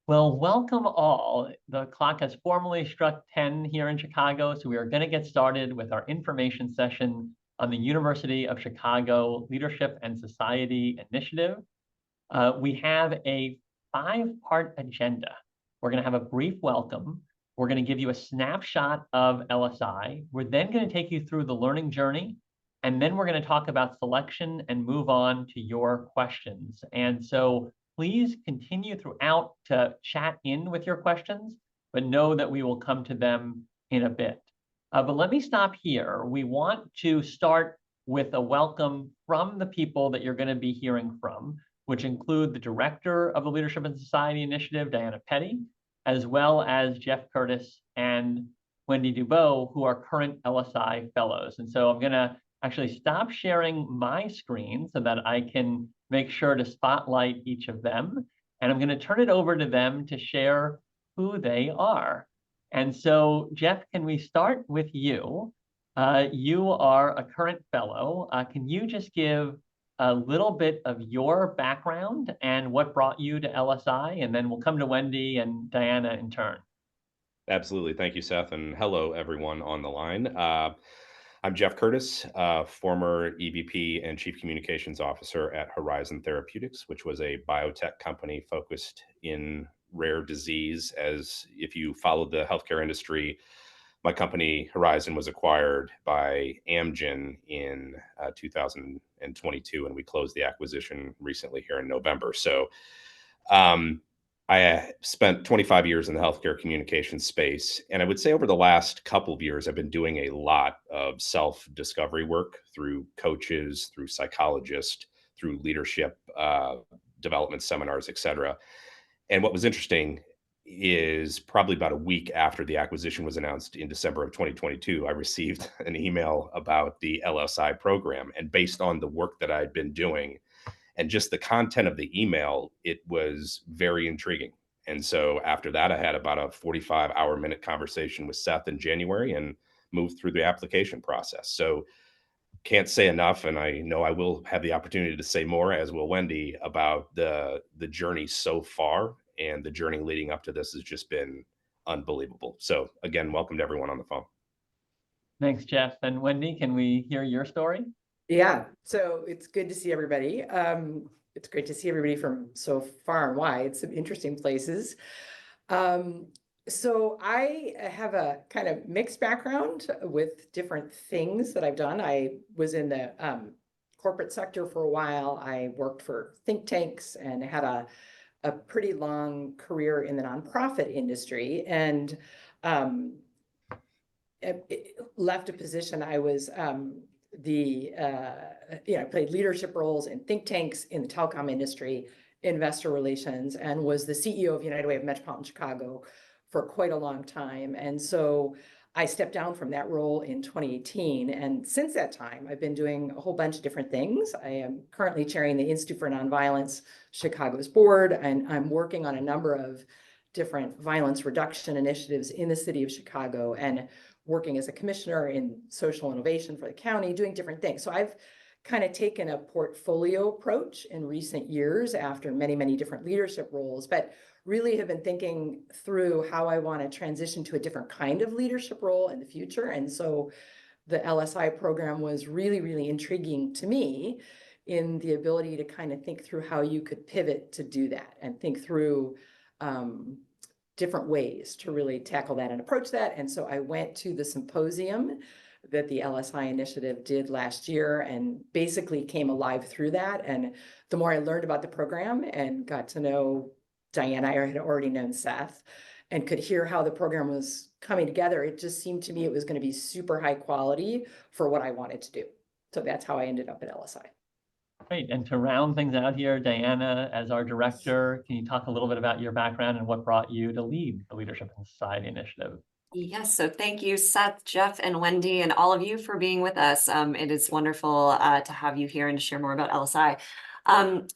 Well, welcome all. The clock has formally struck 10 here in Chicago, so we are going to get started with our information session on the University of Chicago Leadership and Society Initiative. We have a 5-part agenda. We're going to have a brief welcome. We're going to give you a snapshot of LSI. We're then going to take you through the learning journey, and then we're going to talk about selection and move on to your questions. And so please continue throughout to chat in with your questions, but know that we will come to them in a bit. But let me stop here. We want to start with a welcome from the people that you're going to be hearing from, which include the director of the Leadership and Society Initiative, Diana Petty, as well as Jeff Curtis and Wendy Dubow, who are current LSI Fellows. And so I'm going to actually stop sharing my screen so that I can make sure to spotlight each of them. And I'm going to turn it over to them to share who they are. And so, Jeff, can we start with you? You are a current fellow. Can you just give a little bit of your background and what brought you to LSI? And then we'll come to Wendy and Diana in turn. Absolutely. Thank you, Seth. And hello, everyone on the line. I'm Jeff Curtis, former EVP and Chief Communications Officer at Horizon Therapeutics, which was a biotech company focused in rare disease. As if you followed the healthcare industry, my company Horizon was acquired by Amgen in 2022, and we closed the acquisition recently here in November. So I spent 25 years in the healthcare communications space. And I would say over the last couple of years, I've been doing a lot of self-discovery work through coaches, through psychologists, through leadership development seminars, et cetera. And what was interesting is probably about a week after the acquisition was announced in December of 2022, I received an email about the LSI program. And based on the work that I'd been doing, and just the content of the email, it was very intriguing. And so after that, I had about a 45-hour-minute conversation with Seth in January and moved through the application process. So can't say enough, and I know I will have the opportunity to say more, as will Wendy, about the journey so far, and the journey leading up to this has just been unbelievable. So again, welcome to everyone on the phone. Thanks, Jeff. And Wendy, can we hear your story? Yeah, so it's good to see everybody. It's great to see everybody from so far and wide, some interesting places. So I have a kind of mixed background with different things that I've done. I was in the corporate sector for a while. I worked for think tanks and had a pretty long career in the nonprofit industry, and left a position. I was I played leadership roles in think tanks in the telecom industry, investor relations, and was the CEO of United Way of Metropolitan Chicago for quite a long time. And so I stepped down from that role in 2018. And since that time, I've been doing a whole bunch of different things. I am currently chairing the Institute for Nonviolence Chicago's board, and I'm working on a number of different violence reduction initiatives in the city of Chicago, and working as a commissioner in social innovation for the county, doing different things. So I've kind of taken a portfolio approach in recent years after many, many different leadership roles, but really have been thinking through how I want to transition to a different kind of leadership role in the future. And so the LSI program was really, really intriguing to me in the ability to kind of think through how you could pivot to do that and think through different ways to really tackle that and approach that. And so I went to the symposium that the LSI initiative did last year and basically came alive through that. And the more I learned about the program and got to know Diana, I had already known Seth, and could hear how the program was coming together, it just seemed to me it was going to be super high quality for what I wanted to do. So that's how I ended up at LSI. Great. And to round things out here, Diana, as our director, can you talk a little bit about your background and what brought you to lead the Leadership and Society Initiative? Yes, so thank you, Seth, Jeff, and Wendy, and all of you for being with us. It is wonderful to have you here and to share more about LSI.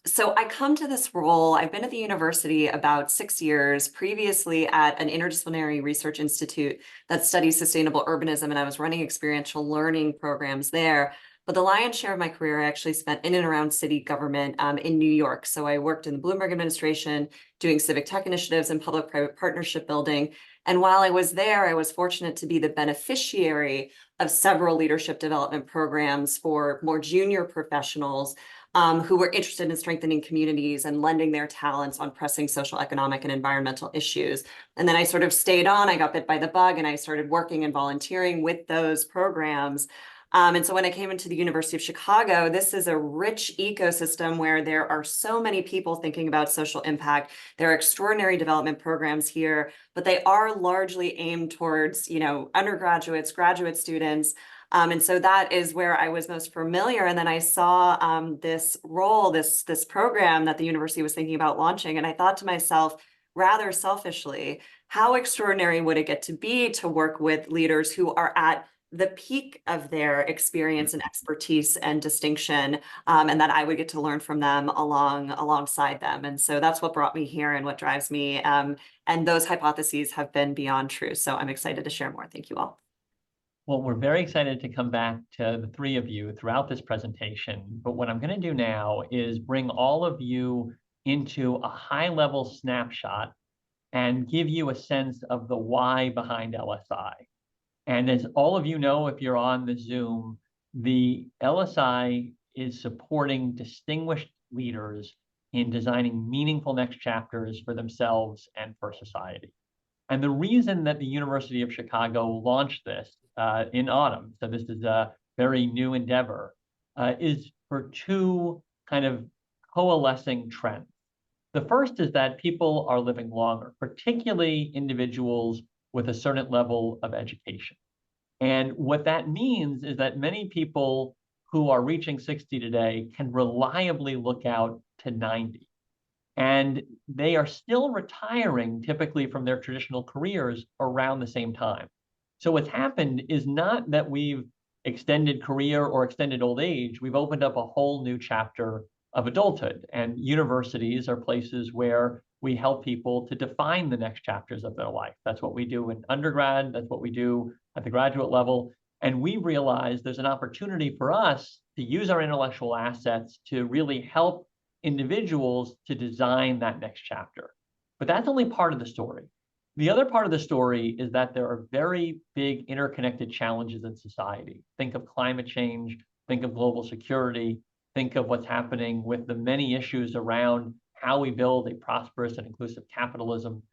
So I come to this role, I've been at the university about 6 years, previously at an interdisciplinary research institute that studies sustainable urbanism, and I was running experiential learning programs there. But the lion's share of my career I actually spent in and around city government in New York. So I worked in the Bloomberg administration doing civic tech initiatives and public-private partnership building. And while I was there, I was fortunate to be the beneficiary of several leadership development programs for more junior professionals who were interested in strengthening communities and lending their talents on pressing social, economic, and environmental issues. And then I sort of stayed on, I got bit by the bug, and I started working and volunteering with those programs. And so when I came into the University of Chicago, this is a rich ecosystem where there are so many people thinking about social impact. There are extraordinary development programs here, but they are largely aimed towards, undergraduates, graduate students. And so that is where I was most familiar. And then I saw this role, this program that the university was thinking about launching. And I thought to myself, rather selfishly, how extraordinary would it get to be to work with leaders who are at the peak of their experience and expertise and distinction, and that I would get to learn from them alongside them. And so that's what brought me here and what drives me. And those hypotheses have been beyond true. So I'm excited to share more. Thank you all. Well, we're very excited to come back to the three of you throughout this presentation. But what I'm going to do now is bring all of you into a high-level snapshot and give you a sense of the why behind LSI. And as all of you know, if you're on the Zoom, the LSI is supporting distinguished leaders in designing meaningful next chapters for themselves and for society. And the reason that the University of Chicago launched this in autumn, so this is a very new endeavor, is for two kind of coalescing trends. The first is that people are living longer, particularly individuals with a certain level of education. And what that means is that many people who are reaching 60 today can reliably look out to 90. And they are still retiring typically from their traditional careers around the same time. So what's happened is not that we've extended career or extended old age, we've opened up a whole new chapter of adulthood. And universities are places where we help people to define the next chapters of their life. That's what we do in undergrad, that's what we do at the graduate level. And we realize there's an opportunity for us to use our intellectual assets to really help individuals to design that next chapter. But that's only part of the story. The other part of the story is that there are very big interconnected challenges in society. Think of climate change, think of global security, think of what's happening with the many issues around how we build a prosperous and inclusive capitalism.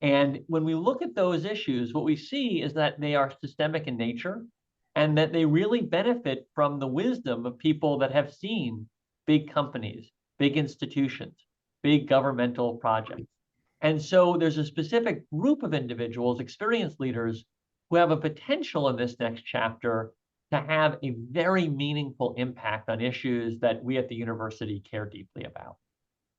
And when we look at those issues, what we see is that they are systemic in nature and that they really benefit from the wisdom of people that have seen big companies, big institutions, big governmental projects. And so there's a specific group of individuals, experienced leaders, who have a potential in this next chapter to have a very meaningful impact on issues that we at the university care deeply about.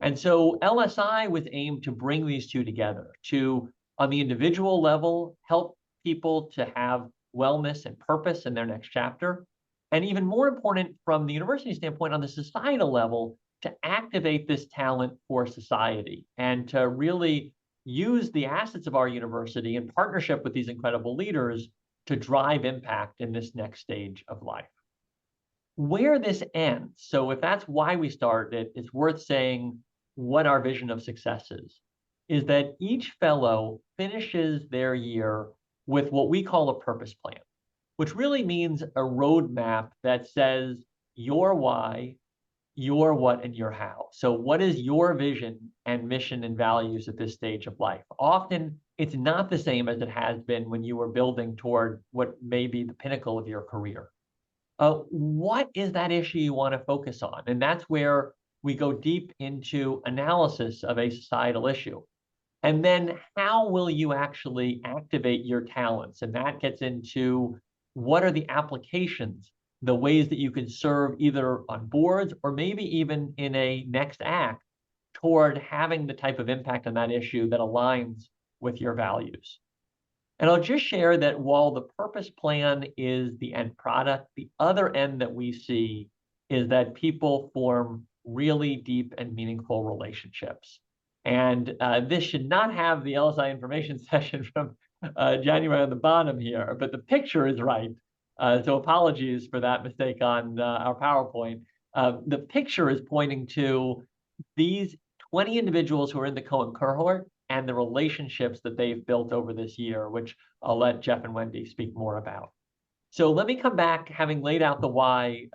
And so LSI was aimed to bring these two together, to, on the individual level, help people to have wellness and purpose in their next chapter. And even more important from the university standpoint, on the societal level, to activate this talent for society and to really use the assets of our university in partnership with these incredible leaders to drive impact in this next stage of life. Where this ends, so if that's why we started it, it's worth saying what our vision of success is that each fellow finishes their year with what we call a purpose plan, which really means a roadmap that says your why, your what, and your how. So what is your vision and mission and values at this stage of life? Often it's not the same as it has been when you were building toward what may be the pinnacle of your career. What is that issue you want to focus on? And that's where we go deep into analysis of a societal issue. And then how will you actually activate your talents? And that gets into what are the applications, the ways that you can serve either on boards or maybe even in a next act toward having the type of impact on that issue that aligns with your values. And I'll just share that while the purpose plan is the end product, the other end that we see is that people form really deep and meaningful relationships. And this should not have the LSI information session from January on the bottom here, but the picture is right. So apologies for that mistake on our PowerPoint. The picture is pointing to these 20 individuals who are in the cohort and the relationships that they've built over this year, which I'll let Jeff and Wendy speak more about. So let me come back, having laid out the why,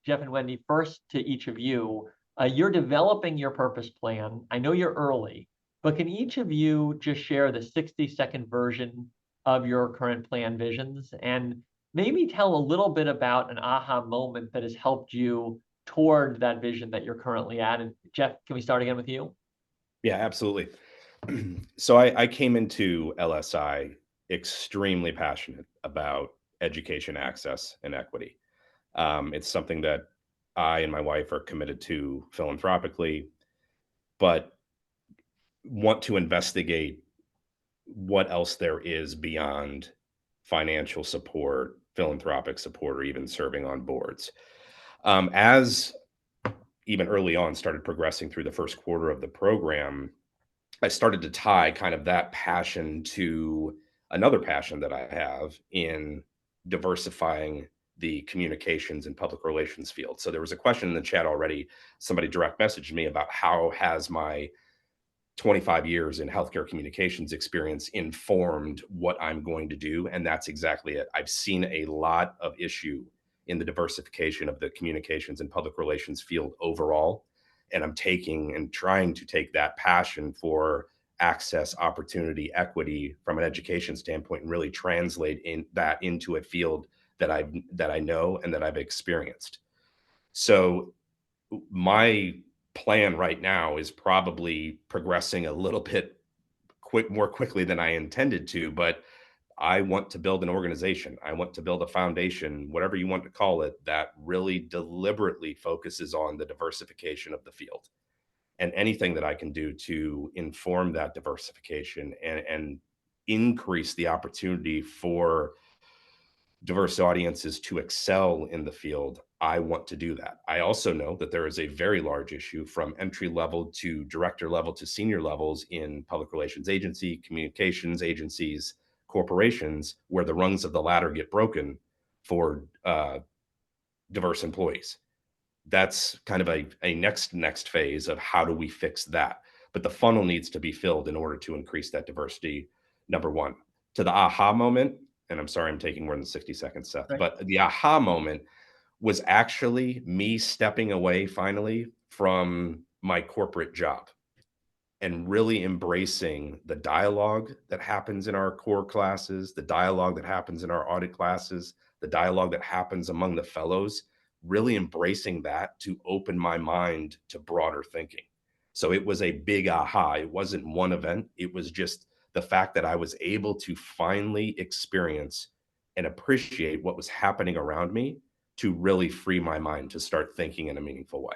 Jeff and Wendy, first to each of you. You're developing your purpose plan. I know you're early, but can each of you just share the 60-second version of your current plan visions and maybe tell a little bit about an aha moment that has helped you toward that vision that you're currently at? And Jeff, can we start again with you? Yeah, absolutely. So I came into LSI extremely passionate about education access and equity. It's something that I and my wife are committed to philanthropically, but want to investigate what else there is beyond financial support, philanthropic support, or even serving on boards. As even early on started progressing through the first quarter of the program, I started to tie kind of that passion to another passion that I have in diversifying the communications and public relations field. So there was a question in the chat already. Somebody direct messaged me about how has my 25 years in healthcare communications experience informed what I'm going to do. And that's exactly it. I've seen a lot of issue in the diversification of the communications and public relations field overall. And I'm taking and trying to take that passion for access, opportunity, equity from an education standpoint and really translate that into a field that I know and that I've experienced. So my plan right now is probably progressing a little bit more quickly than I intended to, but I want to build an organization. I want to build a foundation, whatever you want to call it, that really deliberately focuses on the diversification of the field. And anything that I can do to inform that diversification and increase the opportunity for diverse audiences to excel in the field, I want to do that. I also know that there is a very large issue from entry level to director level to senior levels in public relations agency, communications agencies, corporations, where the rungs of the ladder get broken for diverse employees. That's kind of a next phase of how do we fix that. But the funnel needs to be filled in order to increase that diversity, number one. To the aha moment, and I'm sorry I'm taking more than 60 seconds, Seth, Right. but the aha moment was actually me stepping away finally from my corporate job and really embracing the dialogue that happens in our core classes, the dialogue that happens in our audit classes, the dialogue that happens among the fellows, really embracing that to open my mind to broader thinking. So it was a big aha. It wasn't one event. It was just the fact that I was able to finally experience and appreciate what was happening around me to really free my mind to start thinking in a meaningful way.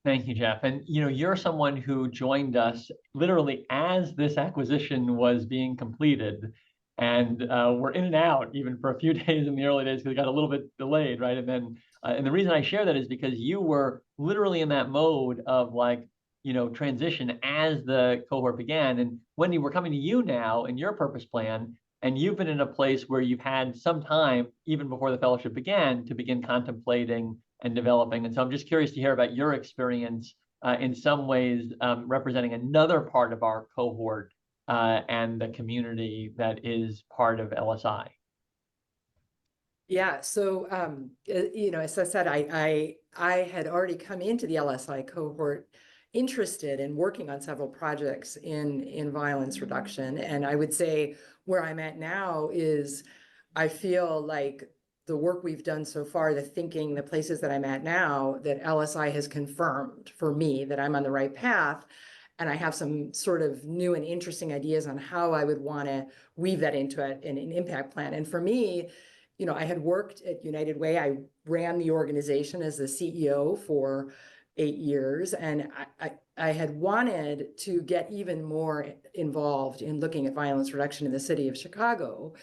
Thank you, Jeff. And you're someone who joined us literally as this acquisition was being completed, and we're in and out even for a few days in the early days because it got a little bit delayed, right? And then, and the reason I share that is because you were literally in that mode of like, transition as the cohort began. And Wendy, we're coming to you now in your purpose plan, and you've been in a place where you've had some time, even before the fellowship began, to begin contemplating and developing. And so I'm just curious to hear about your experience in some ways representing another part of our cohort and the community that is part of LSI. Yeah, so as I said, I had already come into the LSI cohort interested in working on several projects in violence reduction. And I would say where I'm at now is I feel like the work we've done so far, the thinking, the places that I'm at now, that LSI has confirmed for me that I'm on the right path. And I have some sort of new and interesting ideas on how I would want to weave that into an impact plan. And for me, I had worked at United Way. I ran the organization as the CEO for 8 years, and I had wanted to get even more involved in looking at violence reduction in the city of Chicago.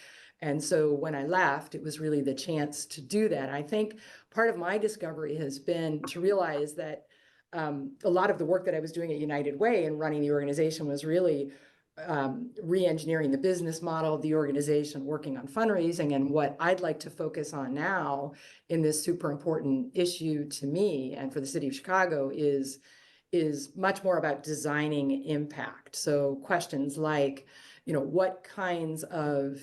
And so when I left, it was really the chance to do that. I think part of my discovery has been to realize that a lot of the work that I was doing at United Way and running the organization was really re-engineering the business model of the organization, working on fundraising. And what I'd like to focus on now in this super important issue to me and for the city of Chicago is much more about designing impact. So questions like, what kinds of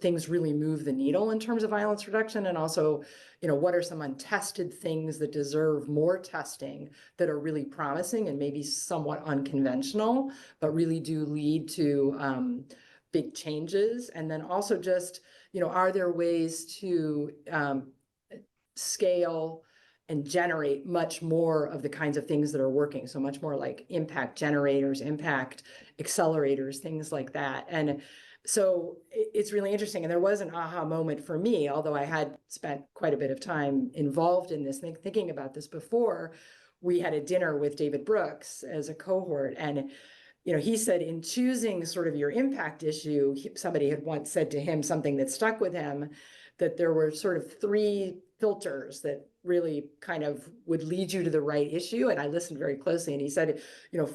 things really move the needle in terms of violence reduction, and also, what are some untested things that deserve more testing that are really promising and maybe somewhat unconventional, but really do lead to big changes. And then also just, are there ways to scale and generate much more of the kinds of things that are working? So much more like impact generators, impact accelerators, things like that. And so it's really interesting. And there was an aha moment for me, although I had spent quite a bit of time involved in this, thinking about this before. We had a dinner with David Brooks as a cohort, and he said, in choosing sort of your impact issue, somebody had once said to him something that stuck with him, that there were sort of 3 filters that really kind of would lead you to the right issue. And I listened very closely, and he said,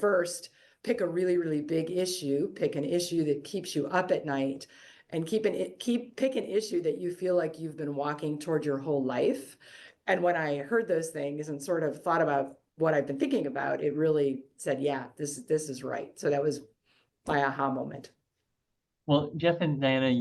first, pick a really, really big issue, pick an issue that keeps you up at night, and pick an issue that you feel like you've been walking toward your whole life. And when I heard those things and sort of thought about what I've been thinking about, it really said, yeah, this is right. So that was my aha moment. Well, Jeff and Diana,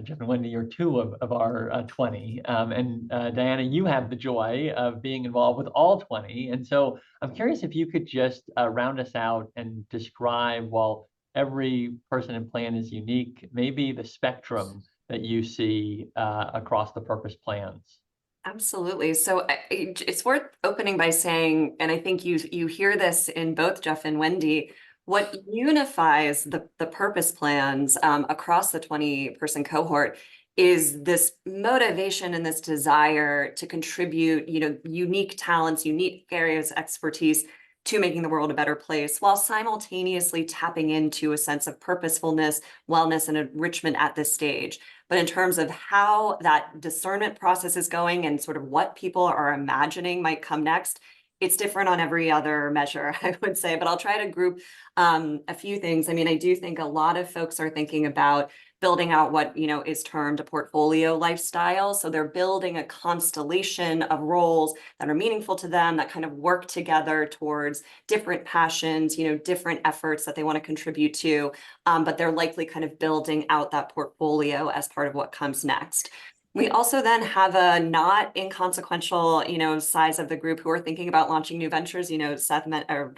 Jeff and Wendy, you're 2 of our 20. And Diana, you have the joy of being involved with all 20. And so I'm curious if you could just round us out and describe, while every person and plan is unique, maybe the spectrum that you see across the purpose plans. Absolutely. So it's worth opening by saying, and I think you hear this in both Jeff and Wendy, what unifies the purpose plans across the 20-person cohort is this motivation and this desire to contribute, unique talents, unique areas of expertise to making the world a better place, while simultaneously tapping into a sense of purposefulness, wellness, and enrichment at this stage. But in terms of how that discernment process is going and sort of what people are imagining might come next, it's different on every other measure, I would say, but I'll try to group a few things. I mean, I do think a lot of folks are thinking about building out what, is termed a portfolio lifestyle. So they're building a constellation of roles that are meaningful to them, that kind of work together towards different passions, different efforts that they want to contribute to, but they're likely kind of building out that portfolio as part of what comes next. We also then have a not inconsequential, size of the group who are thinking about launching new ventures.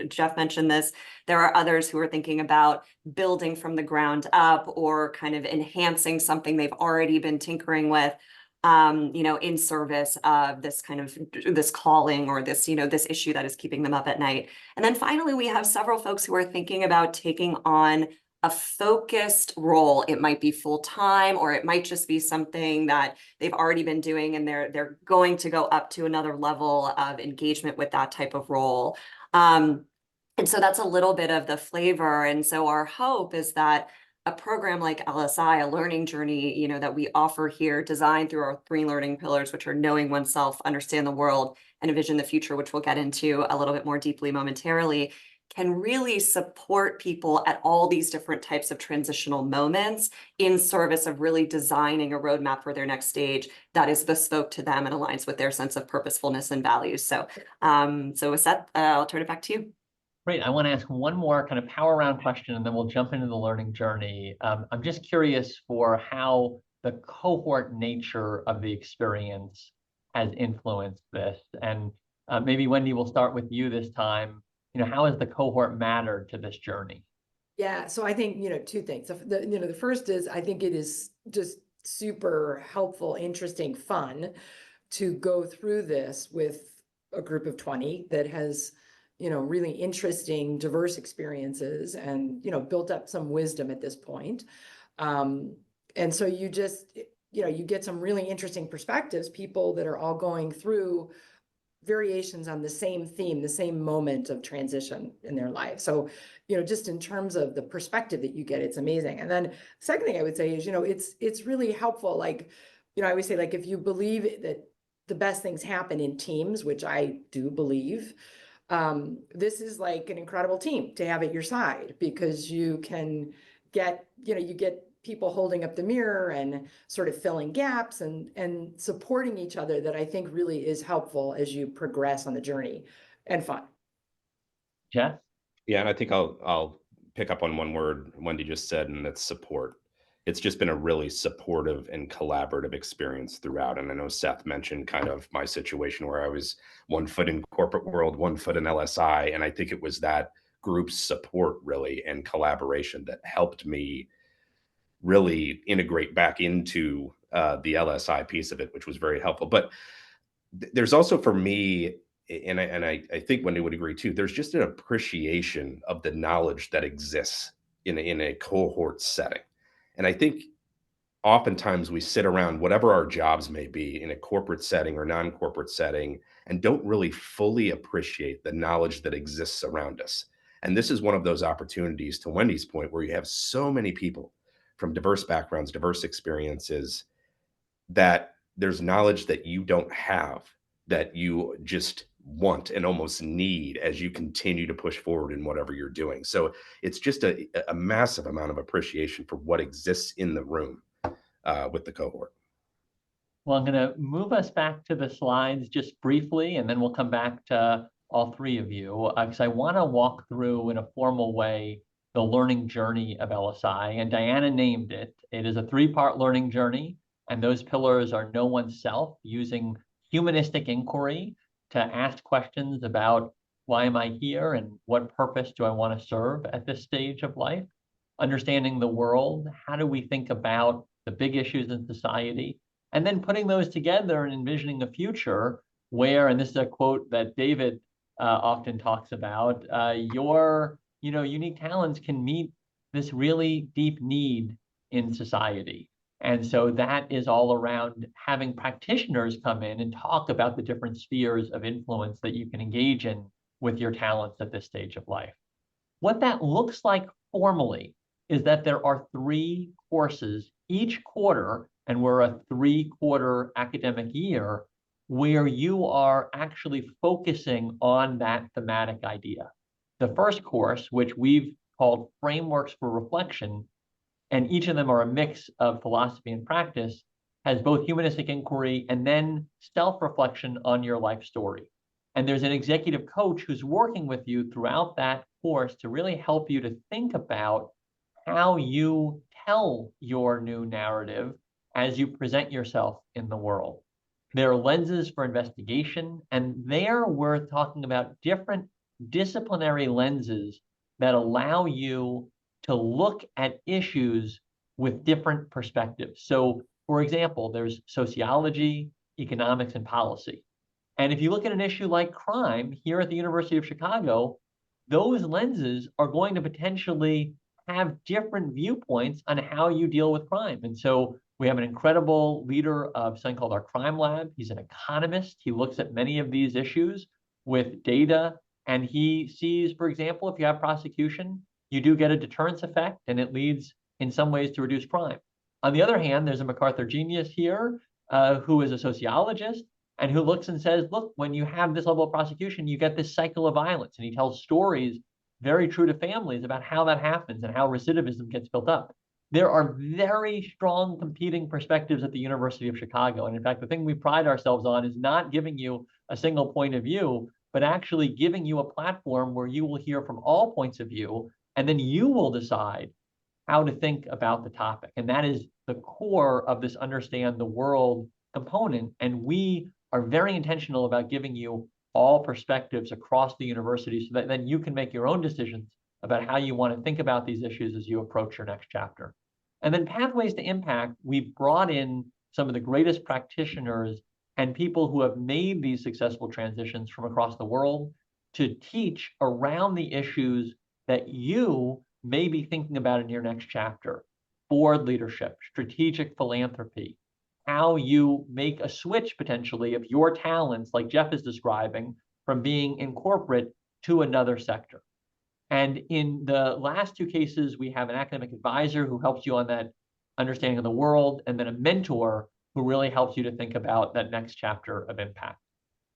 Jeff mentioned this. There are others who are thinking about building from the ground up or kind of enhancing something they've already been tinkering with, in service of this kind of this calling or this, this issue that is keeping them up at night. And then finally, we have several folks who are thinking about taking on a focused role. It might be full-time, or it might just be something that they've already been doing and they're going to go up to another level of engagement with that type of role. And so that's a little bit of the flavor. And so our hope is that a program like LSI, a learning journey, that we offer here, designed through our 3 learning pillars, which are knowing oneself, understand the world, and envision the future, which we'll get into a little bit more deeply momentarily, can really support people at all these different types of transitional moments in service of really designing a roadmap for their next stage that is bespoke to them and aligns with their sense of purposefulness and values. So, with that, I'll turn it back to you. Great. I want to ask one more kind of power round question, and then we'll jump into the learning journey. I'm just curious for how the cohort nature of the experience has influenced this. And maybe Wendy, we'll start with you this time. How has the cohort mattered to this journey? Yeah, so I think, 2 things. The first is, I think it is just super helpful, interesting, fun to go through this with a group of 20 that has, really interesting, diverse experiences and, built up some wisdom at this point. And so you just, you get some really interesting perspectives, people that are all going through variations on the same theme, the same moment of transition in their life. So, just in terms of the perspective that you get, it's amazing. And then the second thing I would say is, it's really helpful. Like, I always say, like, if you believe that the best things happen in teams, which I do believe, this is like an incredible team to have at your side, because you can get, you get people holding up the mirror and sort of filling gaps and supporting each other, that I think really is helpful as you progress on the journey, and fun. Jeff? Yeah, and I think I'll pick up on one word Wendy just said, and that's support. It's just been a really supportive and collaborative experience throughout. And I know Seth mentioned kind of my situation where I was one foot in corporate world, one foot in LSI. And I think it was that group support really and collaboration that helped me really integrate back into the LSI piece of it, which was very helpful. But there's also for me, and I think Wendy would agree too, there's just an appreciation of the knowledge that exists in a cohort setting. And I think oftentimes we sit around, whatever our jobs may be, in a corporate setting or non-corporate setting, and don't really fully appreciate the knowledge that exists around us. And this is one of those opportunities, to Wendy's point, where you have so many people from diverse backgrounds, diverse experiences, that there's knowledge that you don't have, that you just want and almost need as you continue to push forward in whatever you're doing. So it's just a massive amount of appreciation for what exists in the room with the cohort. Well, I'm going to move us back to the slides just briefly, and then we'll come back to all three of you, because I want to walk through in a formal way the learning journey of LSI. And Diana named it. It is a three-part learning journey, and those pillars are know oneself, using humanistic inquiry to ask questions about why am I here and what purpose do I want to serve at this stage of life? Understanding the world, how do we think about the big issues in society? And then putting those together and envisioning a future where, and this is a quote that David often talks about, your unique talents can meet this really deep need in society. And so that is all around having practitioners come in and talk about the different spheres of influence that you can engage in with your talents at this stage of life. What that looks like formally is that there are 3 courses each quarter, and we're a 3-quarter academic year, where you are actually focusing on that thematic idea. The first course, which we've called Frameworks for Reflection, and each of them are a mix of philosophy and practice, has both humanistic inquiry and then self-reflection on your life story. And there's an executive coach who's working with you throughout that course to really help you to think about how you tell your new narrative as you present yourself in the world. There are lenses for investigation, and there we're talking about different disciplinary lenses that allow you to look at issues with different perspectives. So, for example, there's sociology, economics, and policy. And if you look at an issue like crime here at the University of Chicago, those lenses are going to potentially have different viewpoints on how you deal with crime. And so we have an incredible leader of something called our crime lab. He's an economist. He looks at many of these issues with data, and he sees, for example, if you have prosecution, you do get a deterrence effect, and it leads in some ways to reduce crime. On the other hand, there's a MacArthur genius here who is a sociologist and who looks and says, look, when you have this level of prosecution, you get this cycle of violence. And he tells stories very true to families about how that happens and how recidivism gets built up. There are very strong competing perspectives at the University of Chicago. And in fact, the thing we pride ourselves on is not giving you a single point of view, but actually giving you a platform where you will hear from all points of view, and then you will decide how to think about the topic. And that is the core of this understand the world component. And we are very intentional about giving you all perspectives across the university so that then you can make your own decisions about how you want to think about these issues as you approach your next chapter. And then Pathways to Impact, we've brought in some of the greatest practitioners and people who have made these successful transitions from across the world to teach around the issues that you may be thinking about in your next chapter: board leadership, strategic philanthropy, how you make a switch potentially of your talents, like Jeff is describing, from being in corporate to another sector. And in the last 2 cases, we have an academic advisor who helps you on that understanding of the world, and then a mentor who really helps you to think about that next chapter of impact.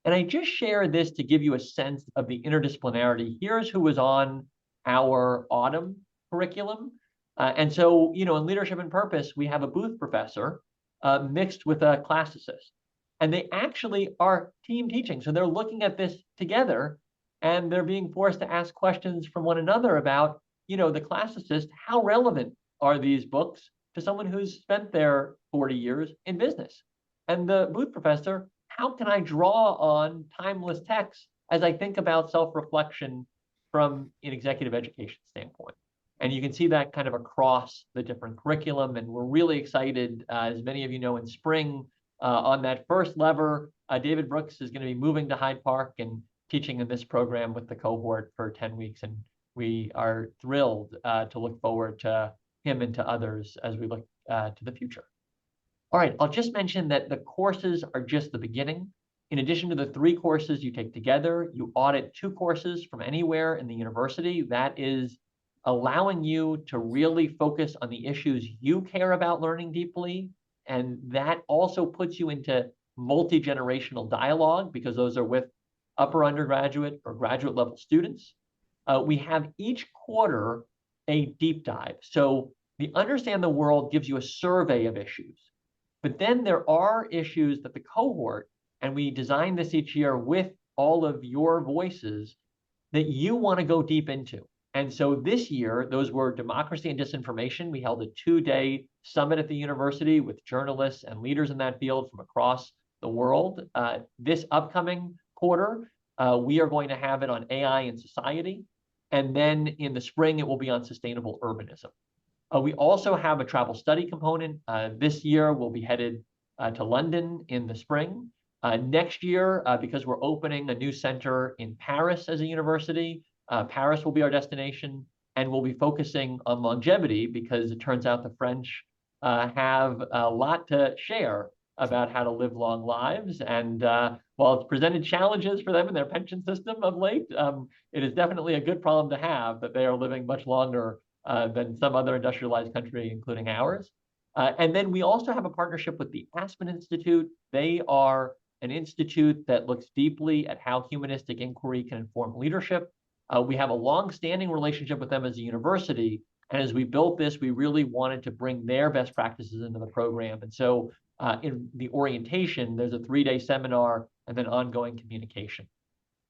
And I just share this to give you a sense of the interdisciplinarity. Here's who was on our autumn curriculum. And so, in leadership and purpose, we have a booth professor mixed with a classicist. And they actually are team teaching. So they're looking at this together and they're being forced to ask questions from one another about, the classicist, how relevant are these books to someone who's spent their 40 years in business? And the booth professor, how can I draw on timeless texts as I think about self-reflection from an executive education standpoint? And you can see that kind of across the different curriculum. And we're really excited, as many of you know, in spring, on that first lever, David Brooks is going to be moving to Hyde Park and teaching in this program with the cohort for 10 weeks. And we are thrilled to look forward to him and to others as we look to the future. All right, I'll just mention that the courses are just the beginning. In addition to the 3 courses you take together, you audit 2 courses from anywhere in the university. That is allowing you to really focus on the issues you care about learning deeply. And that also puts you into multi-generational dialogue because those are with upper undergraduate or graduate level students. We have each quarter a deep dive. So the Understand the World gives you a survey of issues. But then there are issues that the cohort, and we design this each year with all of your voices, that you want to go deep into. And so this year, those were democracy and disinformation. We held a 2-day summit at the university with journalists and leaders in that field from across the world. This upcoming quarter, we are going to have it on AI and society. And then in the spring, it will be on sustainable urbanism. We also have a travel study component. This year, we'll be headed to London in the spring. Next year, because we're opening a new center in Paris as a university, Paris will be our destination, and we'll be focusing on longevity because it turns out the French have a lot to share about how to live long lives. And while it's presented challenges for them in their pension system of late, it is definitely a good problem to have that they are living much longer than some other industrialized country, including ours. And then we also have a partnership with the Aspen Institute. They are an institute that looks deeply at how humanistic inquiry can inform leadership. We have a long-standing relationship with them as a university. And as we built this, we really wanted to bring their best practices into the program. And so in the orientation, there's a 3-day seminar and then ongoing communication.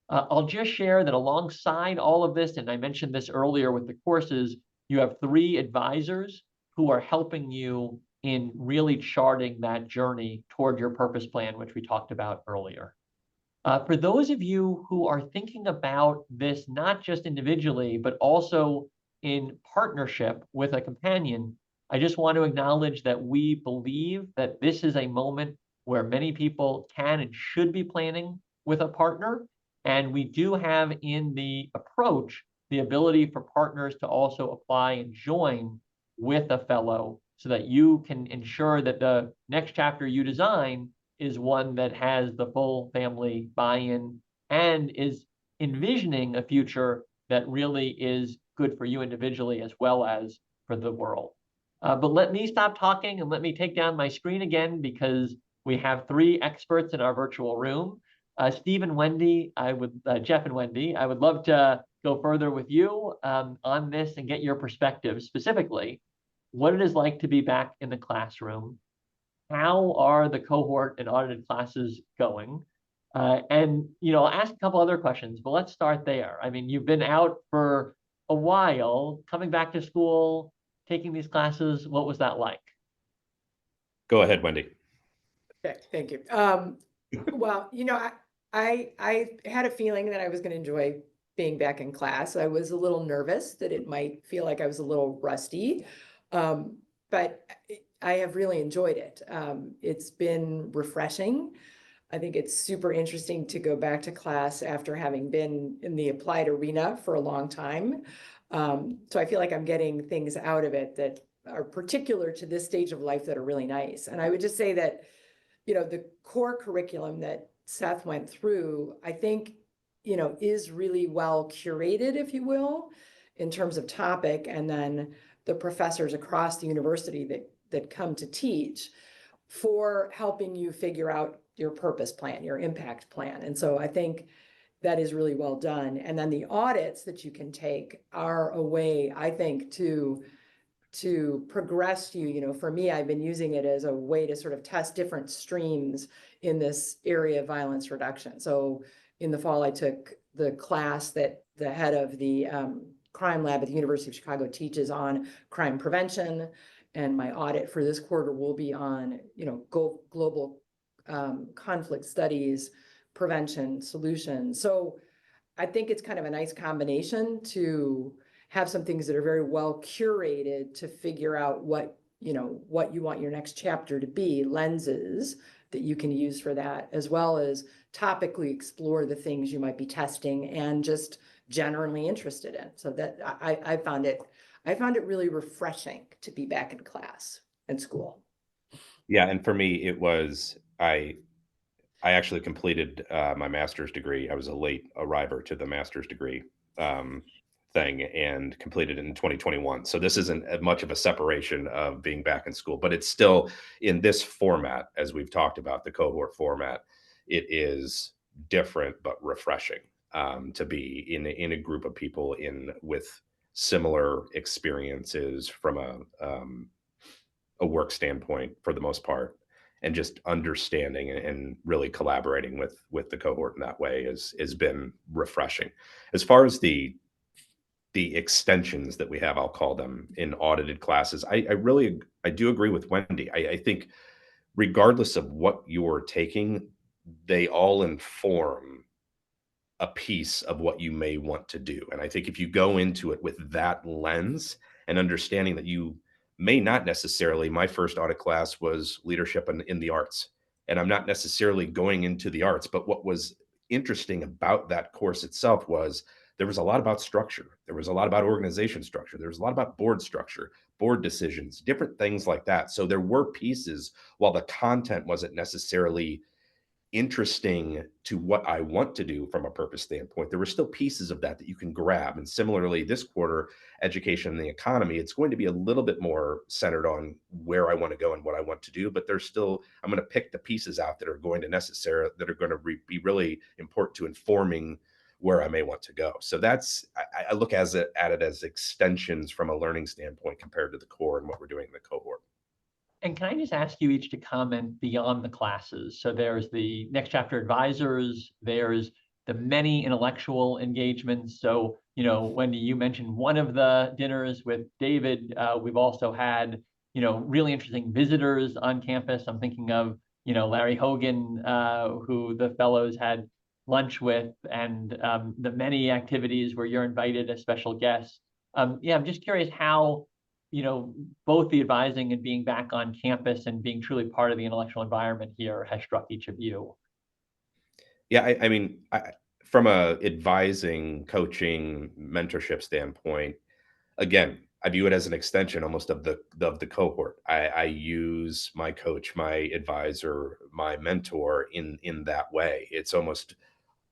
I'll just share that alongside all of this, and I mentioned this earlier with the courses, you have 3 advisors who are helping you in really charting that journey toward your purpose plan, which we talked about earlier. For those of you who are thinking about this, not just individually, but also in partnership with a companion, I just want to acknowledge that we believe that this is a moment where many people can and should be planning with a partner. And we do have in the approach the ability for partners to also apply and join with a fellow so that you can ensure that the next chapter you design is one that has the full family buy-in and is envisioning a future that really is good for you individually as well as for the world. But let me stop talking and let me take down my screen again because we have 3 experts in our virtual room. Steve and Wendy, Jeff and Wendy, I would love to go further with you on this and get your perspective, specifically what it is like to be back in the classroom. How are the cohort and audited classes going? And I'll ask a couple other questions, but let's start there. I mean, you've been out for a while, coming back to school, taking these classes. What was that like? Go ahead, Wendy. Okay, thank you. Well, I had a feeling that I was going to enjoy being back in class. I was a little nervous that it might feel like I was a little rusty, but I have really enjoyed it. It's been refreshing. I think it's super interesting to go back to class after having been in the applied arena for a long time. So I feel like I'm getting things out of it that are particular to this stage of life that are really nice. And I would just say that, the core curriculum that Seth went through, I think, is really well curated, if you will, in terms of topic, and then the professors across the university that come to teach for helping you figure out purpose plan, your impact plan. And so I think that is really well done. And then the audits that you can take are a way, I think, to progress you. You know, for me, I've been using it as a way to sort of test different streams in this area of violence reduction. So in the fall, I took the class that the head of the crime lab at the University of Chicago teaches on crime prevention. And my audit for this quarter will be on, you know, global conflict studies, prevention, solutions. So I think it's kind of a nice combination to have some things that are very well curated to figure out what, you know, what you want your next chapter to be, lenses that you can use for that, as well as topically explore the things you might be testing and just generally interested in. So that I found it really refreshing to be back in class and school. Yeah, and for me, it was I actually completed my master's degree. I was a late arriver to the master's degree thing and completed it in 2021. So this isn't as much of a separation of being back in school, but it's still in this format, as we've talked about, the cohort format. It is different but refreshing to be in a group of people with similar experiences from a work standpoint for the most part, and just understanding and really collaborating with the cohort in that way has been refreshing. As far as the extensions that we have, I'll call them, in audited classes, I do agree with Wendy. I think regardless of what you're taking, they all inform a piece of what you may want to do. And I think if you go into it with that lens and understanding that you may not necessarily, my first audit class was leadership in the arts, and I'm not necessarily going into the arts, but what was interesting about that course itself was there was a lot about structure. There was a lot about organization structure. There was a lot about board structure, board decisions, different things like that. So there were pieces, while the content wasn't necessarily interesting to what I want to do from a purpose standpoint, there were still pieces of that you can grab. And similarly, this quarter, education and the economy, it's going to be a little bit more centered on where I want to go and what I want to do. But there's still, I'm going to pick the pieces out that are going to be really important to informing where I may want to go. So that's, I look at it as extensions from a learning standpoint compared to the core and what we're doing in the cohort. And can I just ask you each to comment beyond the classes? So there's the next chapter advisors, there's the many intellectual engagements. So, you know, Wendy, you mentioned one of the dinners with David. We've also had, you know, really interesting visitors on campus. I'm thinking of, you know, Larry Hogan, who the fellows had lunch with, and the many activities where you're invited as special guests. Yeah, I'm just curious how, you know, both the advising and being back on campus and being truly part of the intellectual environment here has struck each of you. Yeah, I mean, from a advising, coaching, mentorship standpoint, again, I view it as an extension almost of the cohort. I use my coach, my advisor, my mentor in that way. It's almost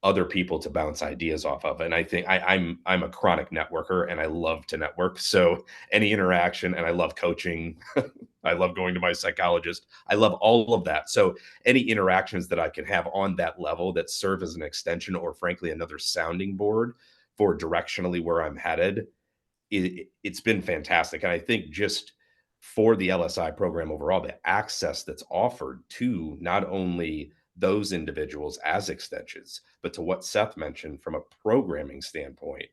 other people to bounce ideas off of. And I think I'm a chronic networker and I love to network. So any interaction, and I love coaching. I love going to my psychologist. I love all of that. So any interactions that I can have on that level that serve as an extension or frankly another sounding board for directionally where I'm headed, it's been fantastic. And I think just for the LSI program overall, the access that's offered to not only those individuals as extensions, but to what Seth mentioned from a programming standpoint,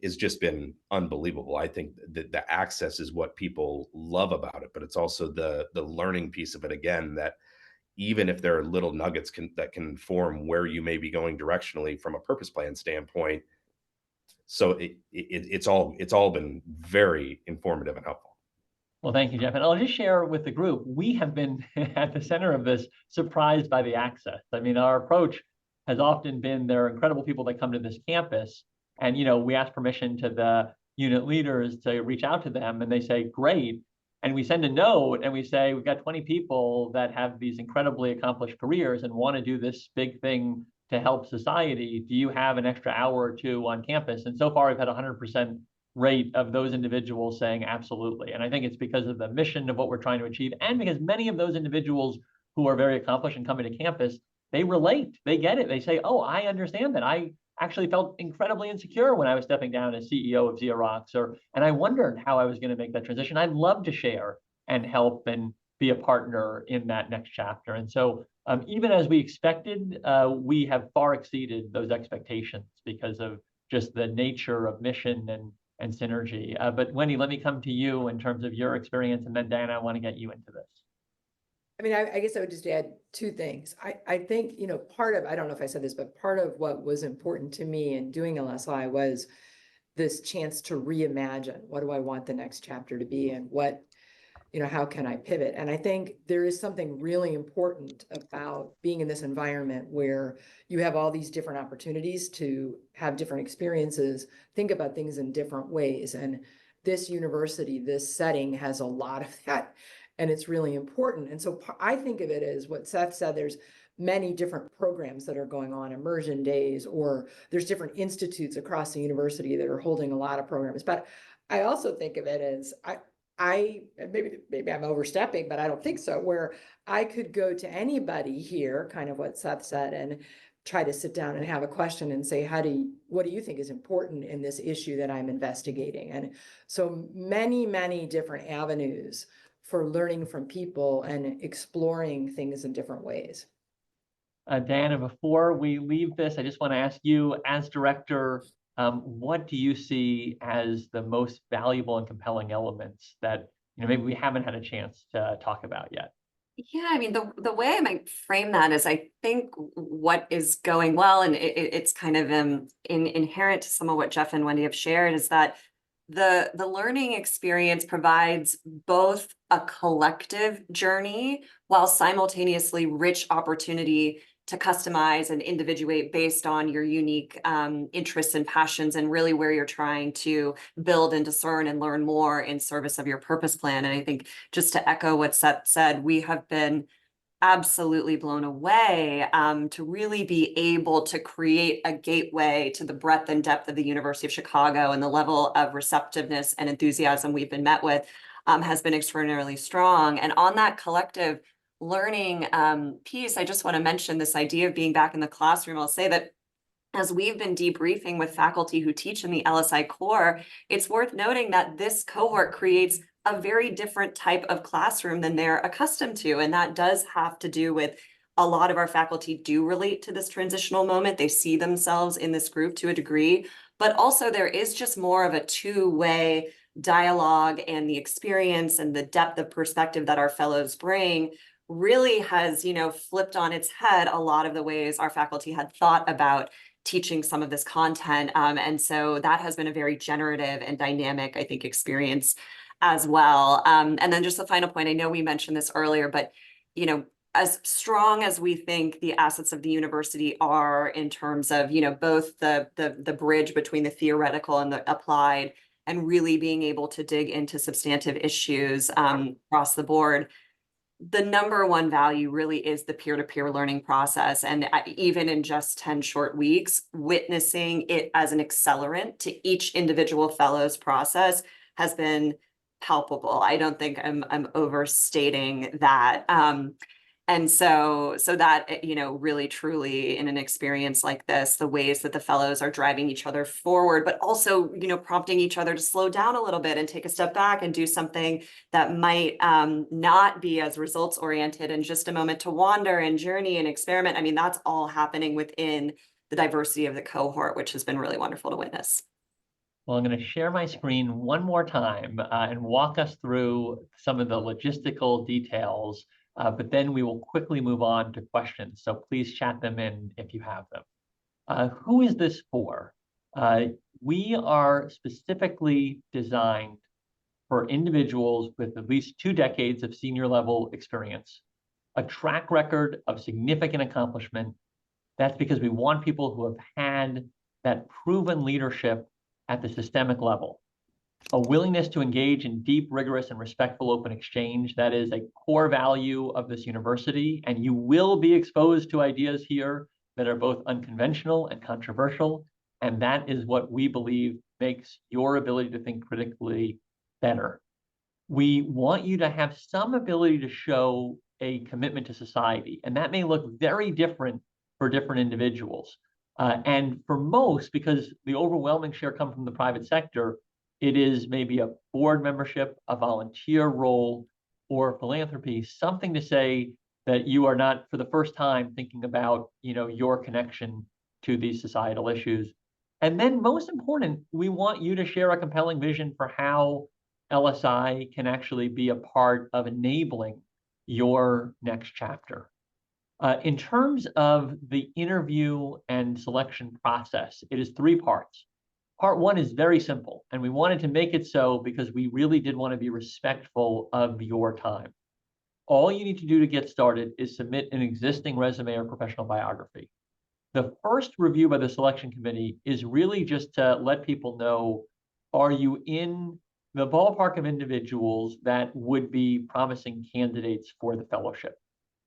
has just been unbelievable. I think that the access is what people love about it, but it's also the learning piece of it again, that even if there are little nuggets that can inform where you may be going directionally from a purpose plan standpoint. So it's all been very informative and helpful. Well, thank you, Jeff. And I'll just share with the group, we have been at the center of this, surprised by the access. I mean, our approach has often been, there are incredible people that come to this campus, and, you know, we ask permission to the unit leaders to reach out to them, and they say, great. And we send a note and we say, we've got 20 people that have these incredibly accomplished careers and want to do this big thing to help society. Do you have an extra hour or two on campus? And so far, we've had 100% rate of those individuals saying absolutely. And I think it's because of the mission of what we're trying to achieve, and because many of those individuals who are very accomplished and coming to campus they relate, they get it. They say, oh, I understand that. I actually felt incredibly insecure when I was stepping down as CEO of Xerox, and I wondered how I was going to make that transition. I'd love to share and help and be a partner in that next chapter. And so even as we expected, we have far exceeded those expectations because of just the nature of mission and synergy. But Wendy, let me come to you in terms of your experience, and then Diana, I want to get you into this. I mean, I guess I would just add two things. I think, you know, part of, I don't know if I said this, but part of what was important to me in doing LSI was this chance to reimagine, what do I want the next chapter to be, and what, you know, how can I pivot? And I think there is something really important about being in this environment where you have all these different opportunities to have different experiences, think about things in different ways. And this university, this setting has a lot of that, and it's really important. And so I think of it as what Seth said, there's many different programs that are going on, immersion days, or there's different institutes across the university that are holding a lot of programs. But I also think of it as, maybe I'm overstepping, but I don't think so, where I could go to anybody here, kind of what Seth said, and try to sit down and have a question and say, what do you think is important in this issue that I'm investigating? And so many, many different avenues for learning from people and exploring things in different ways. Diana, before we leave this, I just want to ask you, as director, what do you see as the most valuable and compelling elements that, you know, maybe we haven't had a chance to talk about yet? Yeah, I mean, the way I might frame that is, I think what is going well, and it's kind of inherent to some of what Jeff and Wendy have shared, is that the learning experience provides both a collective journey while simultaneously rich opportunity to customize and individuate based on your unique interests and passions, and really where you're trying to build and discern and learn more in service of your purpose plan. And I think, just to echo what Seth said, we have been absolutely blown away to really be able to create a gateway to the breadth and depth of the University of Chicago, and the level of receptiveness and enthusiasm we've been met with has been extraordinarily strong. And on that collective learning piece, I just want to mention this idea of being back in the classroom. I'll say that as we've been debriefing with faculty who teach in the LSI core, it's worth noting that this cohort creates a very different type of classroom than they're accustomed to. And that does have to do with a lot of our faculty do relate to this transitional moment. They see themselves in this group to a degree, but also there is just more of a two-way dialogue, and the experience and the depth of perspective that our fellows bring really has, you know, flipped on its head a lot of the ways our faculty had thought about teaching some of this content. And so that has been a very generative and dynamic, I think, experience as well. And then just the final point, I know we mentioned this earlier, but, you know, as strong as we think the assets of the university are in terms of, you know, both the bridge between the theoretical and the applied, and really being able to dig into substantive issues across the board, the number one value really is the peer-to-peer learning process. And even in just 10 short weeks, witnessing it as an accelerant to each individual fellow's process has been palpable. I don't think I'm overstating that. And so that, you know, really truly in an experience like this, the ways that the fellows are driving each other forward, but also, you know, prompting each other to slow down a little bit and take a step back and do something that might not be as results oriented, and just a moment to wander and journey and experiment. I mean, that's all happening within the diversity of the cohort, which has been really wonderful to witness. Well, I'm going to share my screen one more time and walk us through some of the logistical details. But then we will quickly move on to questions. So please chat them in if you have them. Who is this for? We are specifically designed for individuals with at least 2 decades of senior level experience, a track record of significant accomplishment. That's because we want people who have had that proven leadership at the systemic level. A willingness to engage in deep, rigorous, and respectful open exchange. That is a core value of this university, and you will be exposed to ideas here that are both unconventional and controversial, and that is what we believe makes your ability to think critically better. We want you to have some ability to show a commitment to society. And that may look very different for different individuals. And for most, because the overwhelming share come from the private sector, it is maybe a board membership, a volunteer role, or philanthropy, something to say that you are not for the first time thinking about, your connection to these societal issues. And then most important, we want you to share a compelling vision for how LSI can actually be a part of enabling your next chapter. In terms of the interview and selection process, it is 3 parts. Part 1 is very simple, and we wanted to make it so because we really did want to be respectful of your time. All you need to do to get started is submit an existing resume or professional biography. The first review by the selection committee is really just to let people know, are you in the ballpark of individuals that would be promising candidates for the fellowship?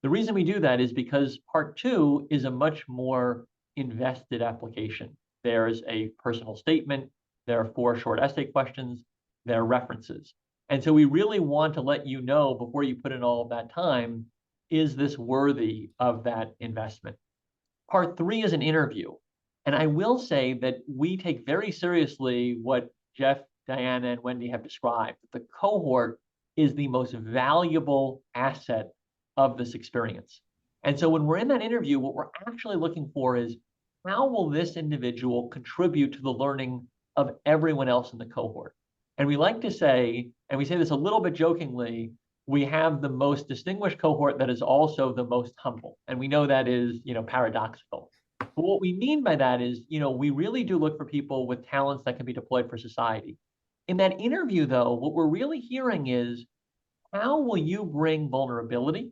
The reason we do that is because part 2 is a much more invested application. There's a personal statement, there are 4 short essay questions, there are references. And so we really want to let you know before you put in all of that time, is this worthy of that investment? Part 3 is an interview. And I will say that we take very seriously what Jeff, Diana, and Wendy have described. The cohort is the most valuable asset of this experience. And so when we're in that interview, what we're actually looking for is, how will this individual contribute to the learning of everyone else in the cohort? And we like to say, and we say this a little bit jokingly, we have the most distinguished cohort that is also the most humble. And we know that is, paradoxical. But what we mean by that is, we really do look for people with talents that can be deployed for society. In that interview, though, what we're really hearing is, how will you bring vulnerability?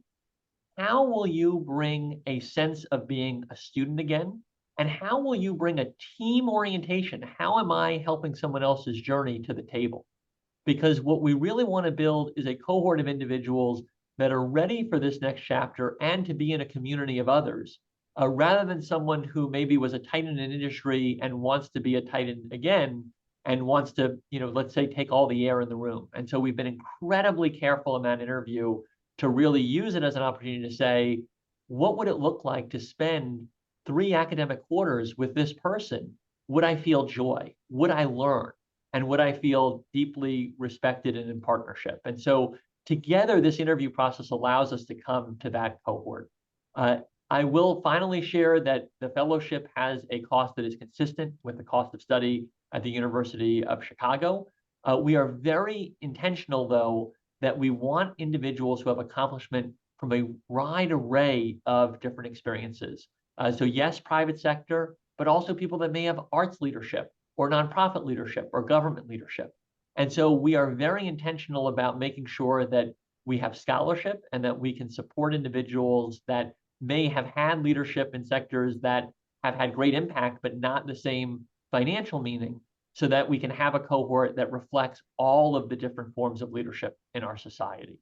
How will you bring a sense of being a student again? And how will you bring a team orientation? How am I helping someone else's journey to the table? Because what we really want to build is a cohort of individuals that are ready for this next chapter and to be in a community of others, rather than someone who maybe was a titan in an industry and wants to be a titan again and wants to, let's say, take all the air in the room. And so we've been incredibly careful in that interview to really use it as an opportunity to say, what would it look like to spend 3 academic quarters with this person? Would I feel joy? Would I learn? And would I feel deeply respected and in partnership? And so together, this interview process allows us to come to that cohort. I will finally share that the fellowship has a cost that is consistent with the cost of study at the University of Chicago. We are very intentional, though, that we want individuals who have accomplishment from a wide array of different experiences. So yes, private sector, but also people that may have arts leadership or nonprofit leadership or government leadership. And so we are very intentional about making sure that we have scholarship and that we can support individuals that may have had leadership in sectors that have had great impact, but not the same financial meaning, so that we can have a cohort that reflects all of the different forms of leadership in our society.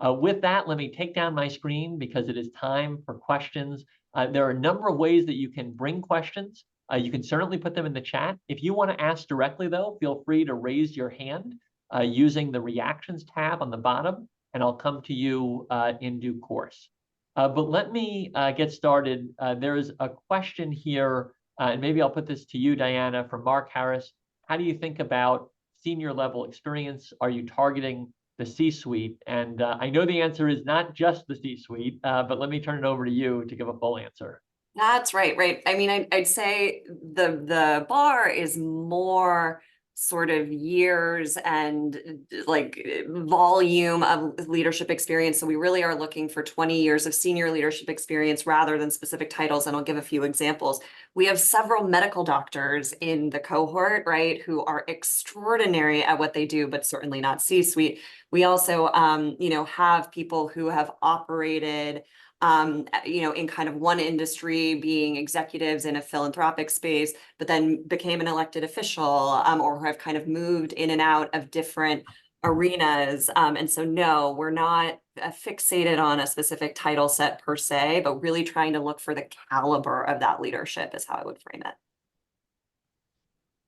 With that, let me take down my screen because it is time for questions. There are a number of ways that you can bring questions. You can certainly put them in the chat. If you want to ask directly, though, feel free to raise your hand using the reactions tab on the bottom, and I'll come to you in due course. But let me get started. There is a question here, and maybe I'll put this to you, Diana, from Mark Harris. How do you think about senior level experience? Are you targeting the C-suite? And I know the answer is not just the C-suite, but let me turn it over to you to give a full answer. That's right. I mean, I'd say the bar is more sort of years and like volume of leadership experience. So we really are looking for 20 years of senior leadership experience rather than specific titles. And I'll give a few examples. We have several medical doctors in the cohort, right, who are extraordinary at what they do, but certainly not C-suite. We also, have people who have operated in kind of one industry, being executives in a philanthropic space, but then became an elected official or have kind of moved in and out of different arenas. And so, no, we're not fixated on a specific title set per se, but really trying to look for the caliber of that leadership is how I would frame it.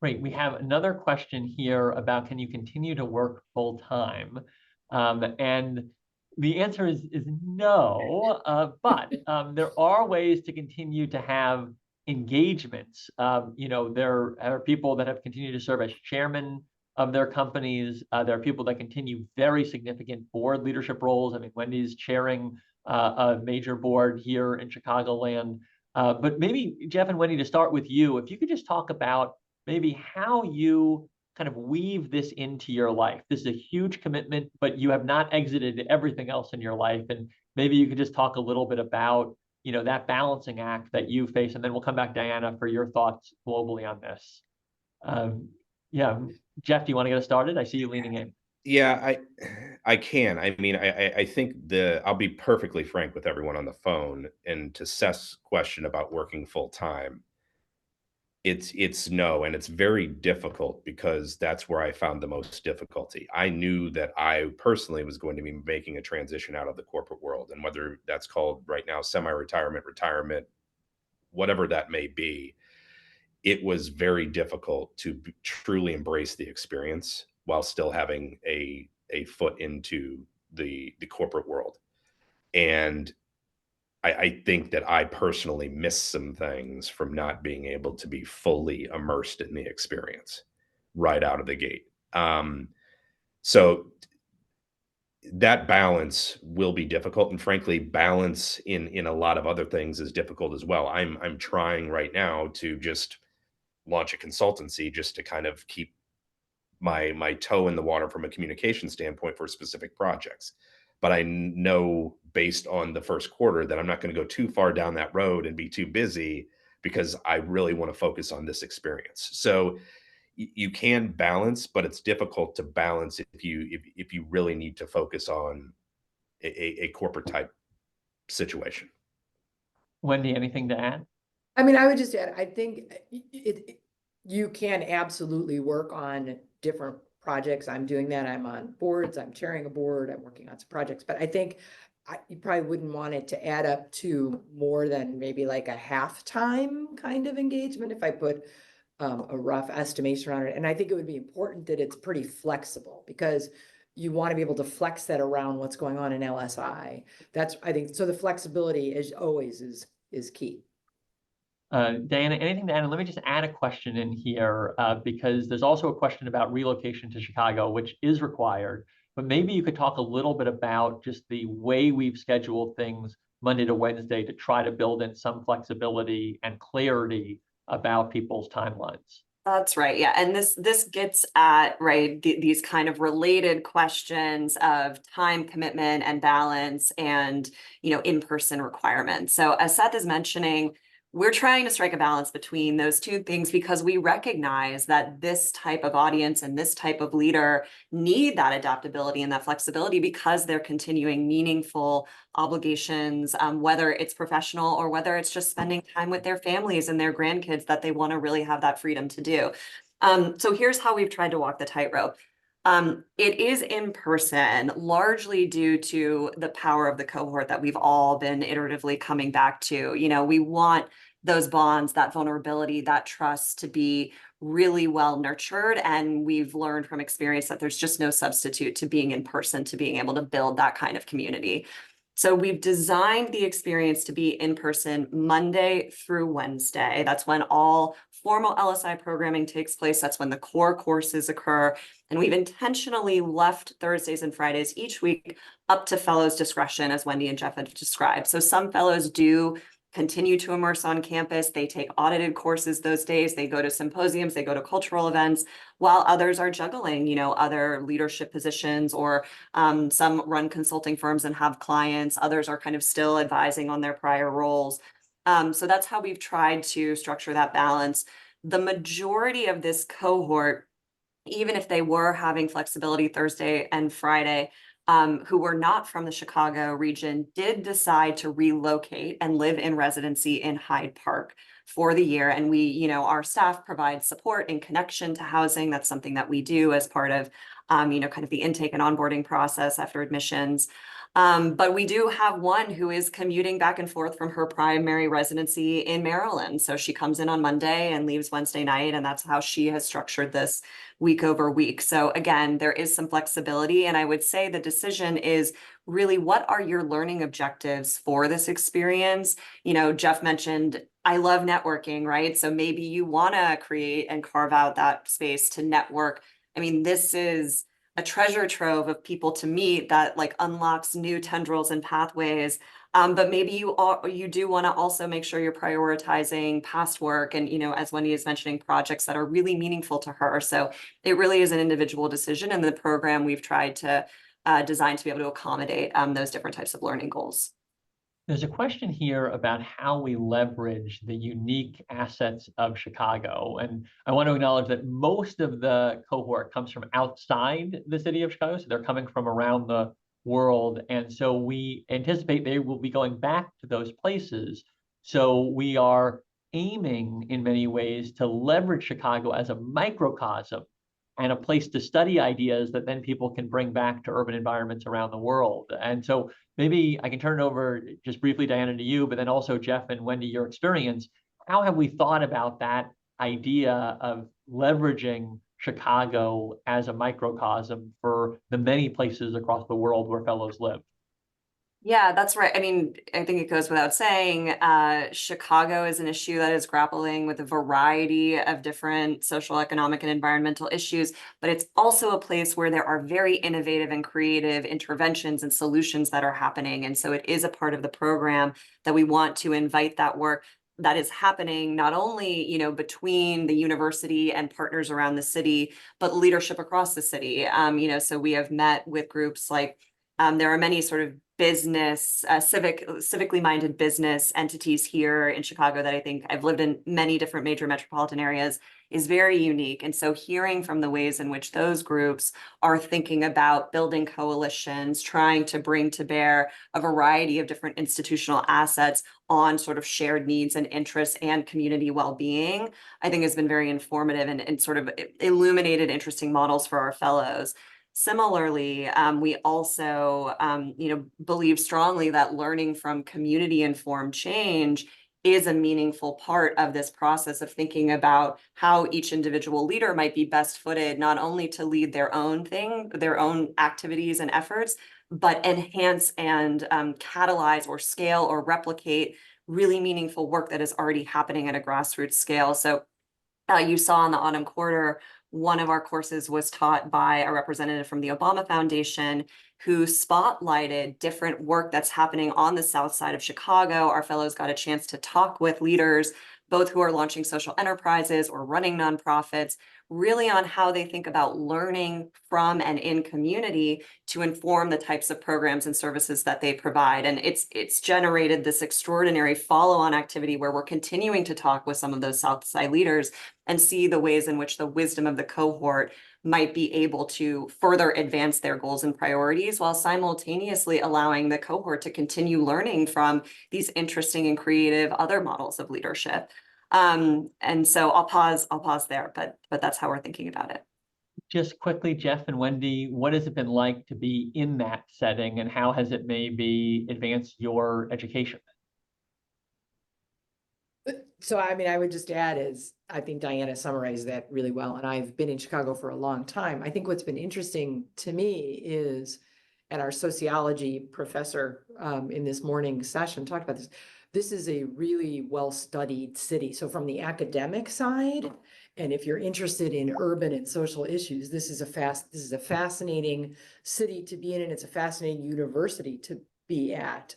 Great. We have another question here about, can you continue to work full time? And The answer is no, but there are ways to continue to have engagements. There are people that have continued to serve as chairman of their companies. There are people that continue very significant board leadership roles. I mean, Wendy's chairing a major board here in Chicagoland. But maybe, Jeff and Wendy, to start with you, if you could just talk about maybe how you kind of weave this into your life. This is a huge commitment, but you have not exited everything else in your life. And maybe you could just talk a little bit about, that balancing act that you face. And then we'll come back, Diana, for your thoughts globally on this. Yeah, Jeff, do you want to get us started? I see you leaning in. Yeah, I can. I mean, I think I'll be perfectly frank with everyone on the phone, and to Seth's question about working full time, it's no, and it's very difficult because that's where I found the most difficulty. I knew that I personally was going to be making a transition out of the corporate world, and whether that's called right now semi-retirement, retirement, whatever that may be, it was very difficult to truly embrace the experience while still having a foot into the corporate world. And I think that I personally missed some things from not being able to be fully immersed in the experience right out of the gate. So that balance will be difficult, and frankly, balance in a lot of other things is difficult as well. I'm trying right now to just launch a consultancy just to kind of keep my toe in the water from a communication standpoint for specific projects. But I know based on the first quarter that I'm not going to go too far down that road and be too busy, because I really want to focus on this experience. So you can balance, but it's difficult to balance if you really need to focus on a corporate type situation. Wendy, anything to add? I mean, I would just add, I think you can absolutely work on different projects. I'm doing that. I'm on boards. I'm chairing a board. I'm working on some projects, but I think you probably wouldn't want it to add up to more than maybe like a half-time kind of engagement if I put a rough estimation on it. And I think it would be important that it's pretty flexible, because you want to be able to flex that around what's going on in LSI. That's, I think, so the flexibility is always is key. Diana, anything to add? And let me just add a question in here, because there's also a question about relocation to Chicago, which is required. But maybe you could talk a little bit about just the way we've scheduled things Monday to Wednesday to try to build in some flexibility and clarity about people's timelines. That's right. Yeah. And this gets at, right, these kind of related questions of time commitment and balance and, in-person requirements. So as Seth is mentioning, we're trying to strike a balance between those two things, because we recognize that this type of audience and this type of leader need that adaptability and that flexibility, because they're continuing meaningful obligations, whether it's professional or whether it's just spending time with their families and their grandkids that they want to really have that freedom to do. So here's how we've tried to walk the tightrope. It is in person, largely due to the power of the cohort that we've all been iteratively coming back to. We want those bonds, that vulnerability, that trust to be really well nurtured. And we've learned from experience that there's just no substitute to being in person, to being able to build that kind of community. So we've designed the experience to be in person Monday through Wednesday. That's when all formal LSI programming takes place. That's when the core courses occur. And we've intentionally left Thursdays and Fridays each week up to fellows' discretion, as Wendy and Jeff have described. So some fellows do continue to immerse on campus. They take audited courses those days. They go to symposiums, they go to cultural events, while others are juggling, other leadership positions, or some run consulting firms and have clients. Others are kind of still advising on their prior roles. So that's how we've tried to structure that balance. The majority of this cohort, even if they were having flexibility Thursday and Friday, who were not from the Chicago region, did decide to relocate and live in residency in Hyde Park for the year. And we, our staff provides support and connection to housing. That's something that we do as part of, kind of the intake and onboarding process after admissions. But we do have one who is commuting back and forth from her primary residency in Maryland. So she comes in on Monday and leaves Wednesday night, and that's how she has structured this week over week. So again, there is some flexibility. And I would say the decision is really, what are your learning objectives for this experience? You know, Jeff mentioned, I love networking, right? So maybe you want to create and carve out that space to network. I mean, this is a treasure trove of people to meet that like unlocks new tendrils and pathways. But maybe you do want to also make sure you're prioritizing past work and, you know, as Wendy is mentioning, projects that are really meaningful to her. So it really is an individual decision, and the program we've tried to design to be able to accommodate those different types of learning goals. There's a question here about how we leverage the unique assets of Chicago. And I want to acknowledge that most of the cohort comes from outside the city of Chicago. So they're coming from around the world. And so we anticipate they will be going back to those places. So we are aiming in many ways to leverage Chicago as a microcosm and a place to study ideas that then people can bring back to urban environments around the world. And so maybe I can turn it over just briefly, Diana, to you, but then also Jeff and Wendy, your experience. How have we thought about that idea of leveraging Chicago as a microcosm for the many places across the world where fellows live? Yeah, that's right. I mean, I think it goes without saying, Chicago is an issue that is grappling with a variety of different social, economic, and environmental issues, but it's also a place where there are very innovative and creative interventions and solutions that are happening. And so it is a part of the program that we want to invite that work that is happening not only, you know, between the university and partners around the city, but leadership across the city. You know, so we have met with groups like, there are many sort of business, civically minded business entities here in Chicago that I think I've lived in many different major metropolitan areas is very unique. And so hearing from the ways in which those groups are thinking about building coalitions, trying to bring to bear a variety of different institutional assets on sort of shared needs and interests and community well-being, I think has been very informative and sort of illuminated interesting models for our fellows. Similarly, we also, you know, believe strongly that learning from community-informed change is a meaningful part of this process of thinking about how each individual leader might be best footed, not only to lead their own thing, their own activities and efforts, but enhance and catalyze or scale or replicate really meaningful work that is already happening at a grassroots scale. So you saw in the autumn quarter, one of our courses was taught by a representative from the Obama Foundation who spotlighted different work that's happening on the south side of Chicago. Our fellows got a chance to talk with leaders, both who are launching social enterprises or running nonprofits, really on how they think about learning from and in community to inform the types of programs and services that they provide. And it's generated this extraordinary follow-on activity where we're continuing to talk with some of those South Side leaders and see the ways in which the wisdom of the cohort might be able to further advance their goals and priorities while simultaneously allowing the cohort to continue learning from these interesting and creative other models of leadership. And so I'll pause there, but that's how we're thinking about it. Just quickly, Jeff and Wendy, what has it been like to be in that setting, and how has it maybe advanced your education? So, I mean, I would just add is, I think Diana summarized that really well, and I've been in Chicago for a long time. I think what's been interesting to me is, and our sociology professor in this morning session talked about this, this is a really well-studied city. So from the academic side, and if you're interested in urban and social issues, this is a fascinating city to be in, and it's a fascinating university to be at.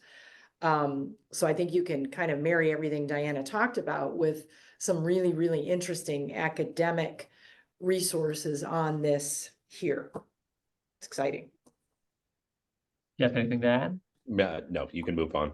So I think you can kind of marry everything Diana talked about with some really, really interesting academic resources on this here. It's exciting. Jeff, anything to add? No, you can move on.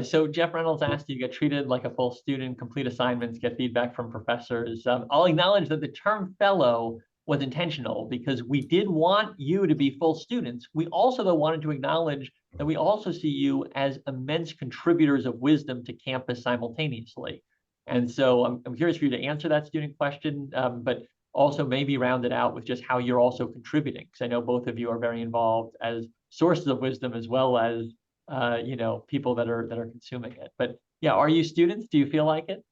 So Jeff Reynolds asked you get treated like a full student, complete assignments, get feedback from professors. I'll acknowledge that the term fellow was intentional because we did want you to be full students. We also, though, wanted to acknowledge that we also see you as immense contributors of wisdom to campus simultaneously. And so I'm curious for you to answer that student question, but also maybe round it out with just how you're also contributing, because I know both of you are very involved as sources of wisdom as well as people that are consuming it. But yeah, are you students? Do you feel like it?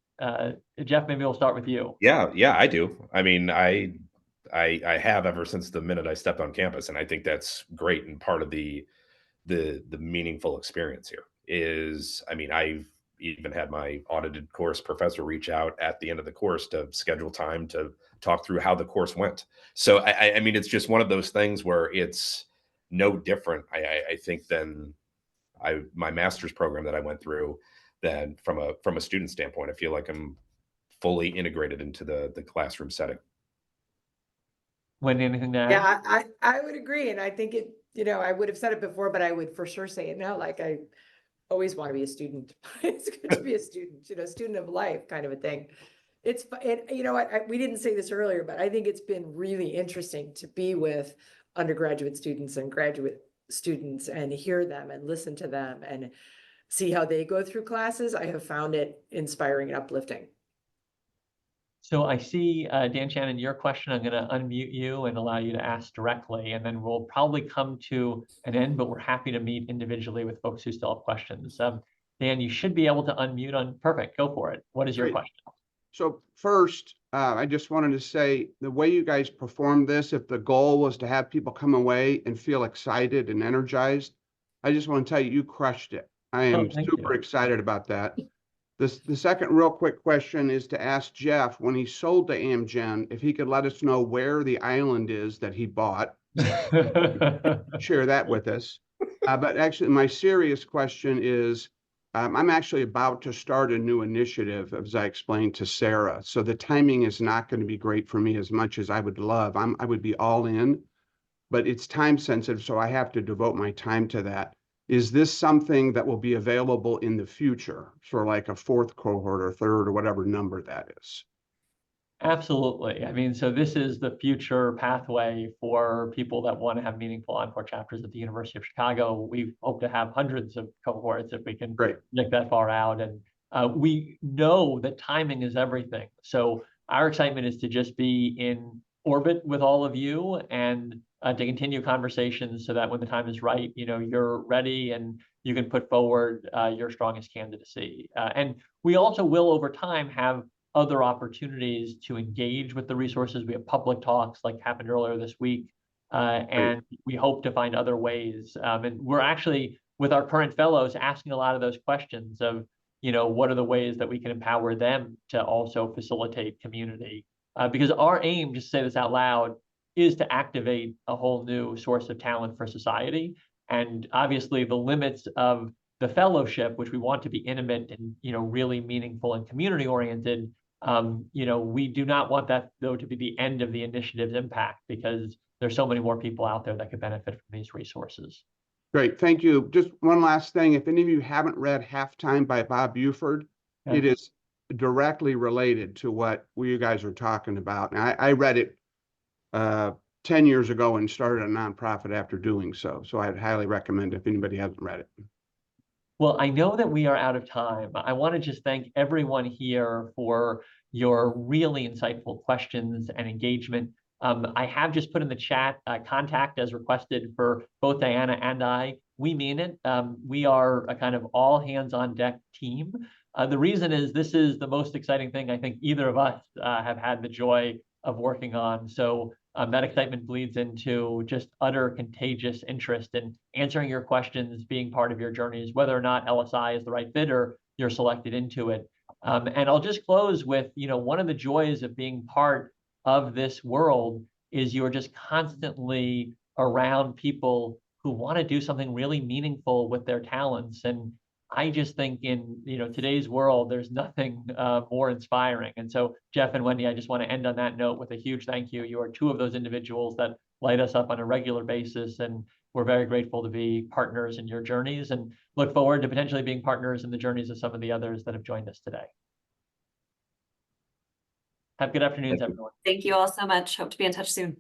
Jeff, maybe we'll start with you. Yeah, I do. I mean, I have ever since the minute I stepped on campus, and I think that's great. And part of the meaningful experience here is, I mean, I've even had my audited course professor reach out at the end of the course to schedule time to talk through how the course went. So I mean, it's just one of those things where it's no different, I think, than my master's program that I went through. Than from a student standpoint, I feel like I'm fully integrated into the classroom setting. Wendy, anything to add? Yeah, I would agree. And I think it, I would have said it before, but I would for sure say it now. Like, I always want to be a student. It's good to be a student, student of life kind of a thing. And you know what, we didn't say this earlier, but I think it's been really interesting to be with undergraduate students and graduate students and hear them and listen to them and see how they go through classes. I have found it inspiring and uplifting. So I see, Dan Shannon, your question, I'm going to unmute you and allow you to ask directly, and then we'll probably come to an end, but we're happy to meet individually with folks who still have questions. Dan, you should be able to unmute on, perfect, go for it. What is your question? So first, I just wanted to say the way you guys performed this, if the goal was to have people come away and feel excited and energized, I just want to tell you, you crushed it. I am super excited about that. The second real quick question is to ask Jeff, when he sold to Amgen, if he could let us know where the island is that he bought. Share that with us. But actually, my serious question is, I'm actually about to start a new initiative, as I explained to Sarah. So the timing is not going to be great for me as much as I would love. I would be all in, but it's time sensitive, so I have to devote my time to that. Is this something that will be available in the future for like a fourth cohort or third or whatever number that is? Absolutely. I mean, so this is the future pathway for people that want to have meaningful encore chapters at the University of Chicago. We hope to have hundreds of cohorts if we can make that far out. And we know that timing is everything. So our excitement is to just be in orbit with all of you and to continue conversations so that when the time is right, you're ready and you can put forward your strongest candidacy. And we also will over time have other opportunities to engage with the resources. We have public talks like happened earlier this week, and we hope to find other ways. And we're actually, with our current fellows, asking a lot of those questions of, what are the ways that we can empower them to also facilitate community? Because our aim, just to say this out loud, is to activate a whole new source of talent for society. And obviously the limits of the fellowship, which we want to be intimate and, really meaningful and community oriented, we do not want that though to be the end of the initiative's impact, because there's so many more people out there that could benefit from these resources. Great, thank you. Just one last thing. If any of you haven't read Halftime by Bob Buford, it is directly related to what you guys are talking about. And I read it 10 years ago and started a nonprofit after doing so. So I'd highly recommend if anybody hasn't read it. Well, I know that we are out of time. I want to just thank everyone here for your really insightful questions and engagement. I have just put in the chat contact as requested for both Diana and I. We mean it. We are a kind of all hands on deck team. The reason is this is the most exciting thing I think either of us have had the joy of working on. So that excitement bleeds into just utter contagious interest in answering your questions, being part of your journeys, whether or not LSI is the right fit or you're selected into it. And I'll just close with, one of the joys of being part of this world is you're just constantly around people who want to do something really meaningful with their talents. And I just think in today's world, there's nothing more inspiring. And so, Jeff and Wendy, I just want to end on that note with a huge thank you. You are two of those individuals that light us up on a regular basis, and we're very grateful to be partners in your journeys and look forward to potentially being partners in the journeys of some of the others that have joined us today. Have good afternoons, everyone. Thank you all so much. Hope to be in touch soon.